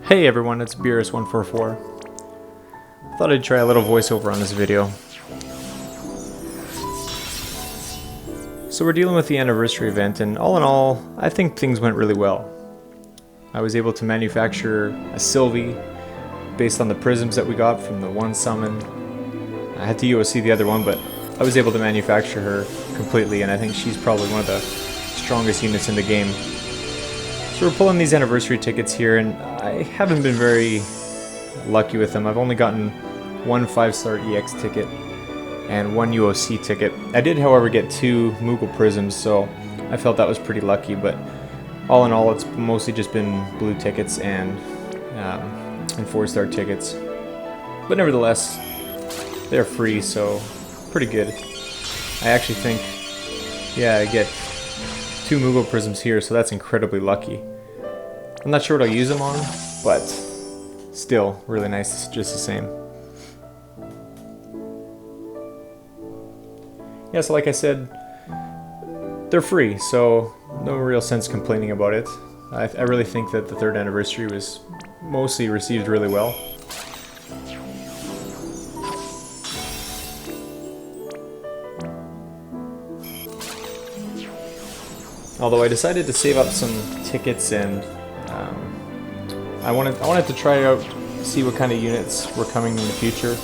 Hey everyone, it's Beerus144. Thought I'd try a little voiceover on this video. So we're dealing with the anniversary event, and all in all, I think things went really well. I was able to manufacture a Sylvie based on the prisms that we got from the one summon. I had to UOC the other one, but I was able to manufacture her completely, and I think she's probably one of the strongest units in the game. So we're pulling these anniversary tickets here, and I haven't been very lucky with them. I've only gotten one 5-star EX ticket and one UOC ticket. I did, however, get 2 Moogle prisms, so I felt that was pretty lucky, but all in all, it's mostly just been blue tickets and 4-star tickets. But nevertheless, they're free, so pretty good. I actually think, yeah, I get 2 Moogle prisms here, so that's incredibly lucky. I'm not sure what I'll use them on, but still really nice just the same. Yeah, so like I said, they're free, so no real sense complaining about it. I really think that the 3rd anniversary was mostly received really well. Although I decided to save up some tickets, and I wanted to try out, see what kind of units were coming in the future.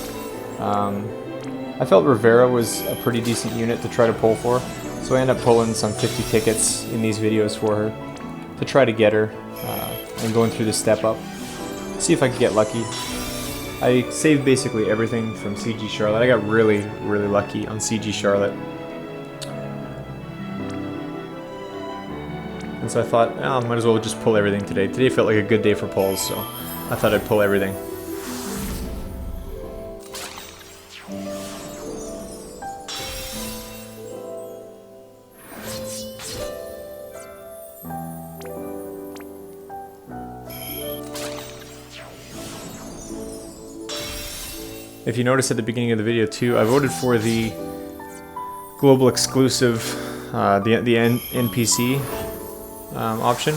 I felt Rivera was a pretty decent unit to try to pull for, so I ended up pulling some 50 tickets in these videos for her to try to get her, and going through the step up, see if I could get lucky. I saved basically everything from CG Charlotte. I got really lucky on CG Charlotte. And so I thought, oh, might as well just pull everything today. Today felt like a good day for pulls, so I thought I'd pull everything. If you notice at the beginning of the video too, I voted for the global exclusive, the NPC option.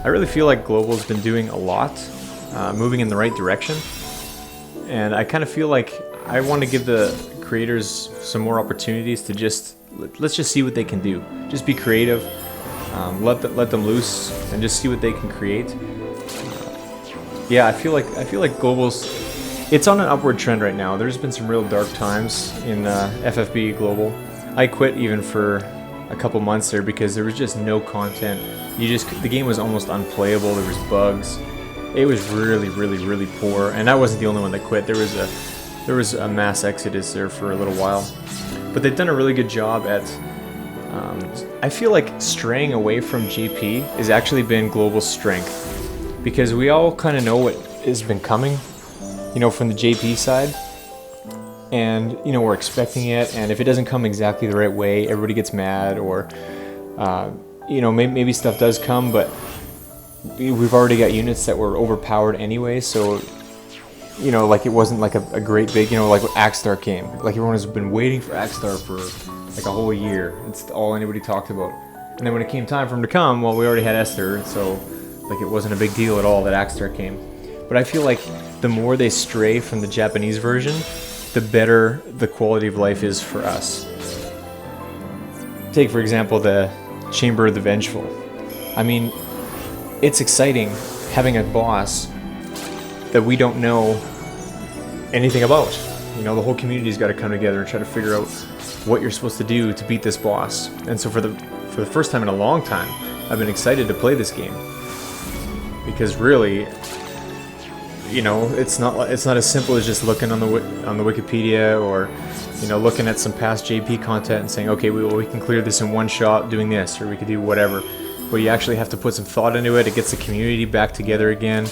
I really feel like Global's been doing a lot, moving in the right direction, and I kind of feel like I want to give the creators some more opportunities to let's just see what they can do. Just be creative, let them loose, and just see what they can create. Yeah, I feel like Global's, it's on an upward trend right now. There's been some real dark times in FFBE Global. I quit even for a couple months there because there was just no content. The game was almost unplayable. There was bugs. It was really poor, and I wasn't the only one that quit. There was a mass exodus there for a little while, but they've done a really good job at. I feel like straying away from JP has actually been Global's strength, because we all kind of know what has been coming, you know, from the JP side. And, you know, we're expecting it, and if it doesn't come exactly the right way, everybody gets mad, or, you know, maybe stuff does come, but we've already got units that were overpowered anyway, so, you know, like, it wasn't like a great big, you know, like when Axstar came. Like, everyone has been waiting for Axstar for, like, a whole year. It's all anybody talked about. And then when it came time for him to come, well, we already had Esther, so, like, it wasn't a big deal at all that Axstar came. But I feel like the more they stray from the Japanese version, the better the quality of life is for us. Take, for example, the Chamber of the Vengeful. I mean, it's exciting having a boss that we don't know anything about. You know, the whole community's got to come together and try to figure out what you're supposed to do to beat this boss. And so for the first time in a long time, I've been excited to play this game, because really, you know, it's not as simple as just looking on the Wikipedia, or, you know, looking at some past JP content and saying, okay, we can clear this in one shot doing this, or we could do whatever. But you actually have to put some thought into it. It gets the community back together again,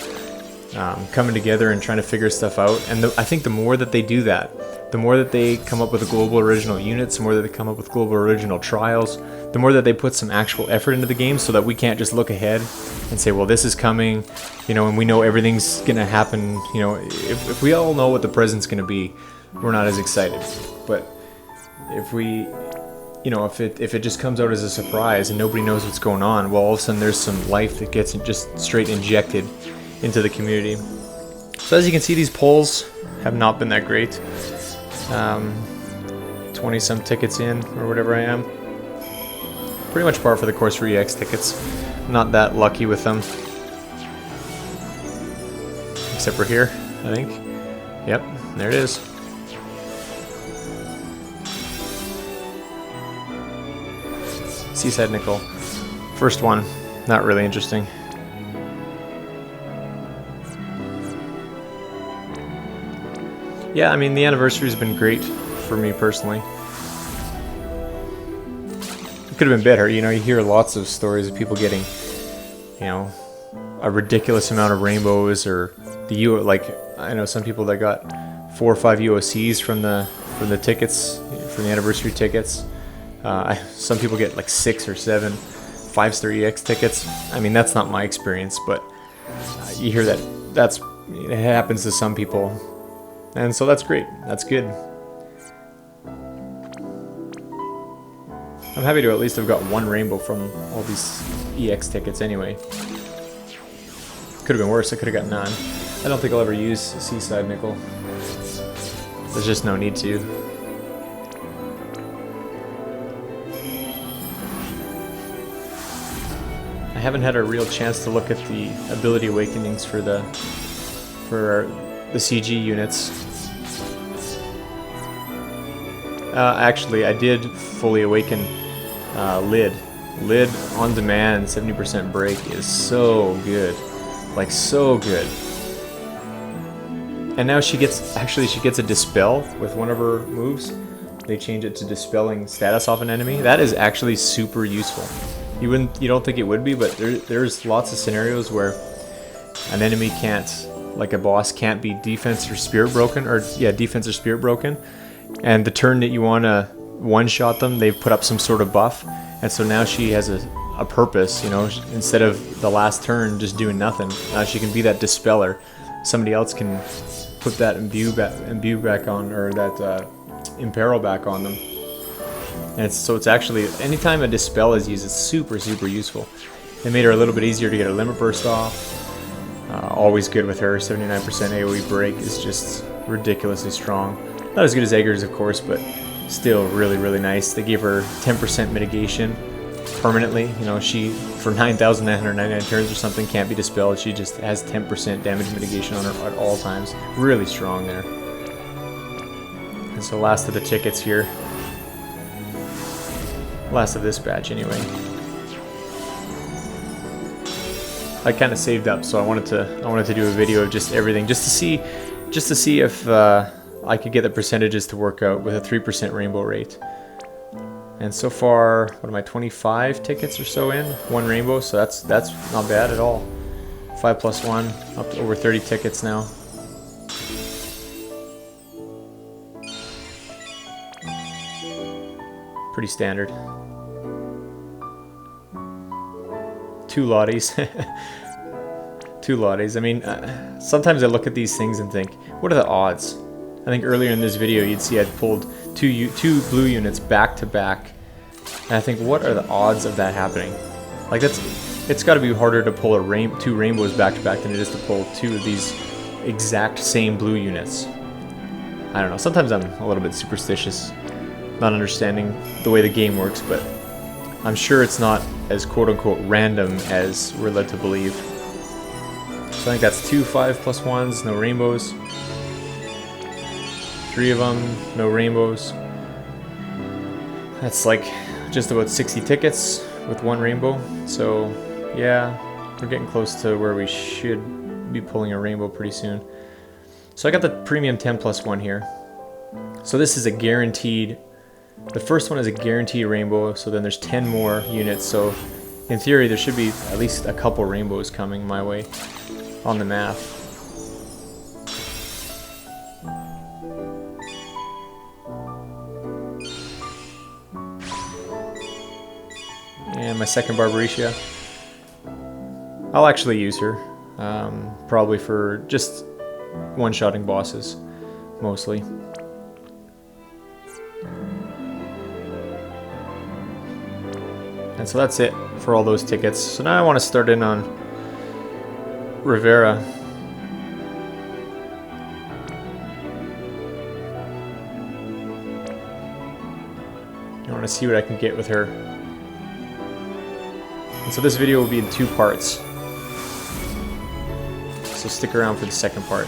coming together and trying to figure stuff out. And I think the more that they do that, the more that they come up with global original units, the more that they come up with global original trials, the more that they put some actual effort into the game, so that we can't just look ahead and say, well, this is coming, you know, and we know everything's gonna happen. You know, if we all know what the present's gonna be, we're not as excited. But if we, you know, if it just comes out as a surprise and nobody knows what's going on, well, all of a sudden there's some life that gets just straight injected into the community. So as you can see, these polls have not been that great. 20 some tickets in, or whatever I am. Pretty much par for the course for EX tickets. Not that lucky with them. Except for here, I think. Yep, there it is. Seaside Nickel. First one, not really interesting. Yeah, I mean, the anniversary's been great for me personally. It could have been better, you know, you hear lots of stories of people getting, you know, a ridiculous amount of rainbows, or the like, I know some people that got 4 or 5 UOCs from the tickets, from the anniversary tickets. Some people get like 6 or 7 5-star EX tickets. I mean, that's not my experience, but you hear that it happens to some people, and so that's great. That's good. I'm happy to at least have got 1 rainbow from all these EX tickets anyway. Could have been worse. I could have got none. I don't think I'll ever use Seaside Nickel. There's just no need to. I haven't had a real chance to look at the ability awakenings for the CG units. Actually, I did fully awaken Lid. Lid on demand 70% break is so good, like so good. And now she gets a dispel with one of her moves. They change it to dispelling status off an enemy. That is actually super useful. You don't think it would be, but there's lots of scenarios where an enemy can't, like a boss can't be defense or spirit broken, or yeah, defense or spirit broken, and the turn that you want to one-shot them, they've put up some sort of buff, and so now she has a purpose, you know, instead of the last turn just doing nothing. Now she can be that dispeller. Somebody else can put that imbue back on, or that imperil back on them. And so it's actually, anytime a dispel is used, it's super, super useful. They made her a little bit easier to get a limit burst off. Always good with her. 79% AoE break is just ridiculously strong. Not as good as Egger's, of course, but still really, really nice. They gave her 10% mitigation permanently. You know, she, for 9,999 turns or something, can't be dispelled. She just has 10% damage mitigation on her at all times. Really strong there. And so last of the tickets here. Last of this batch anyway. I kind of saved up, so I wanted to do a video of just everything, just to see if I could get the percentages to work out with a 3% rainbow rate. And so far, what am I, 25 tickets or so in, 1 rainbow, so that's not bad at all. 5 plus 1, up to over 30 tickets now. Pretty standard. 2 lotties. 2 lotties. I mean, sometimes I look at these things and think, what are the odds? I think earlier in this video you'd see I'd pulled two blue units back to back, and I think, what are the odds of that happening? Like, it's got to be harder to pull 2 rainbows back to back than it is to pull 2 of these exact same blue units. I don't know. Sometimes I'm a little bit superstitious, not understanding the way the game works, but I'm sure it's not as quote-unquote random as we're led to believe. So I think that's 2 5 plus 1s, no rainbows. 3 of them, no rainbows. That's like just about 60 tickets with 1 rainbow. So yeah, we're getting close to where we should be pulling a rainbow pretty soon. So I got the premium 10 plus 1 here. So this is a guaranteed, the first one is a guaranteed rainbow, so then there's 10 more units. So in theory there should be at least a couple rainbows coming my way on the math. And my second Barbarecia, I'll actually use her, probably for just one-shotting bosses, mostly. And so that's it for all those tickets. So now I want to start in on Rivera. I want to see what I can get with her. And so this video will be in 2 parts. So stick around for the second part.